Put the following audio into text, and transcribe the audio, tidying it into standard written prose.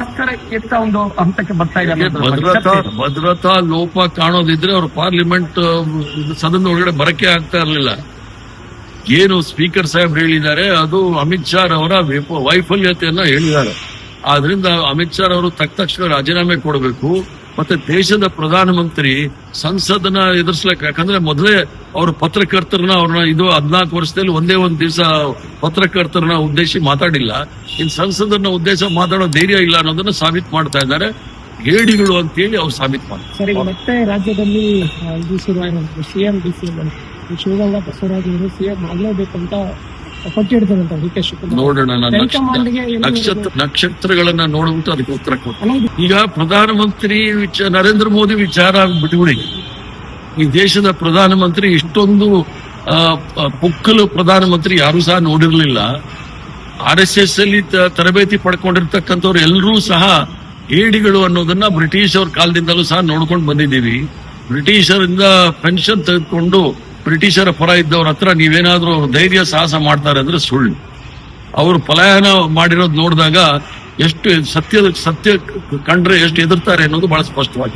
ಸರ್ಕಾರ ಕೆಟ್ಟ ಒಂದು ಹಂತಕ್ಕೆ ಬರ್ತಾ ಇದೆ. ಭದ್ರತಾ ಲೋಪ ಕಾಣೋದಿದ್ರೆ ಅವ್ರು ಪಾರ್ಲಿಮೆಂಟ್ ಸದನ ಒಳಗಡೆ ಬರಕ್ಕೆ ಆಗ್ತಾ ಇರಲಿಲ್ಲ. ಏನು ಸ್ಪೀಕರ್ ಸಾಹೇಬ್ ಹೇಳಿದ್ದಾರೆ ಅದು ಅಮಿತ್ ಶಾ ಅವರ ವೈಫಲ್ಯತೆಯನ್ನ ಹೇಳಿದ್ದಾರೆ. ಆದ್ರಿಂದ ಅಮಿತ್ ಶಾ ಅವರು ತಕ್ಷಣ ರಾಜೀನಾಮೆ ಕೊಡಬೇಕು. ಮತ್ತೆ ದೇಶದ ಪ್ರಧಾನಮಂತ್ರಿ ಸಂಸದನ ಎದುರಿಸ್ಲಿಕ್ಕೆ, ಯಾಕಂದ್ರೆ ಮೊದಲೇ ಅವರು ಪತ್ರಕರ್ತರನ್ನ ಅವ್ರನ್ನ 14 ವರ್ಷದಲ್ಲಿ ಒಂದೇ ಒಂದ್ ದಿವಸ ಪತ್ರಕರ್ತರನ್ನ ಉದ್ದೇಶಿಸಿ ಮಾತಾಡಿಲ್ಲ. ಇನ್ನು ಸಂಸದರನ್ನ ಉದ್ದೇಶ ಮಾತಾಡೋ ಧೈರ್ಯ ಇಲ್ಲ ಅನ್ನೋದನ್ನ ಸಾಬೀತು ಮಾಡ್ತಾ ಇದ್ದಾರೆ. ಹೇಡಿಗಳು ಅಂತೇಳಿ ಅವ್ರು ಸಾಬೀತು ಮಾಡ್ತಾರೆ. ಸರಿ, ಮತ್ತೆ ರಾಜ್ಯದಲ್ಲಿ ಸಿಎಂ ಶಿವಗಂಗಾ ಬಸವರಾಜ್ ಅವರು ಸಿಎಂ ಆಗಲೇಬೇಕು ಅಂತ ಪಟ್ಟಿಡ್ತಾರಂತ ಡಿ ಕೆ ಶಿವಕುಮಾರ್. ನೋಡೋಣ, ನಕ್ಷತ್ರಗಳನ್ನ ನೋಡ್ಬಿಟ್ಟು ಅದಕ್ಕೆ ಉತ್ತರ ಕೊಡ್ತಾರೆ. ಈಗ ಪ್ರಧಾನಮಂತ್ರಿ ನರೇಂದ್ರ ಮೋದಿ ವಿಚಾರ ಬಿಟ್ಬಿಡಿ. ಈ ದೇಶದ ಪ್ರಧಾನಮಂತ್ರಿ ಇಷ್ಟೊಂದು ಪುಕ್ಕಲು ಪ್ರಧಾನಮಂತ್ರಿ ಯಾರು ಸಹ ನೋಡಿರ್ಲಿಲ್ಲ. RSS ಅಲ್ಲಿ ತರಬೇತಿ ಪಡ್ಕೊಂಡಿರ್ತಕ್ಕಂಥವ್ರು ಎಲ್ಲರೂ ಸಹ ಹೇಡಿಗಳು ಅನ್ನೋದನ್ನ ಬ್ರಿಟಿಷ್ ಅವ್ರ ಕಾಲದಿಂದಲೂ ಸಹ ನೋಡ್ಕೊಂಡು ಬಂದಿದ್ದೀವಿ. ಬ್ರಿಟಿಷರಿಂದ ಪೆನ್ಷನ್ ತೆಗೆದುಕೊಂಡು ಬ್ರಿಟಿಷರ ಪರ ಇದ್ದವ್ರ ಹತ್ರ ನೀವೇನಾದ್ರೂ ಧೈರ್ಯ ಸಾಹಸ ಮಾಡ್ತಾರೆ ಅಂದ್ರೆ ಸುಳ್ಳು. ಅವರು ಪಲಾಯನ ಮಾಡಿರೋದು ನೋಡಿದಾಗ ಎಷ್ಟು ಸತ್ಯ ಕಂಡ್ರೆ ಎಷ್ಟು ಎದುರ್ತಾರೆ ಅನ್ನೋದು ಬಹಳ ಸ್ಪಷ್ಟವಾಗಿದೆ.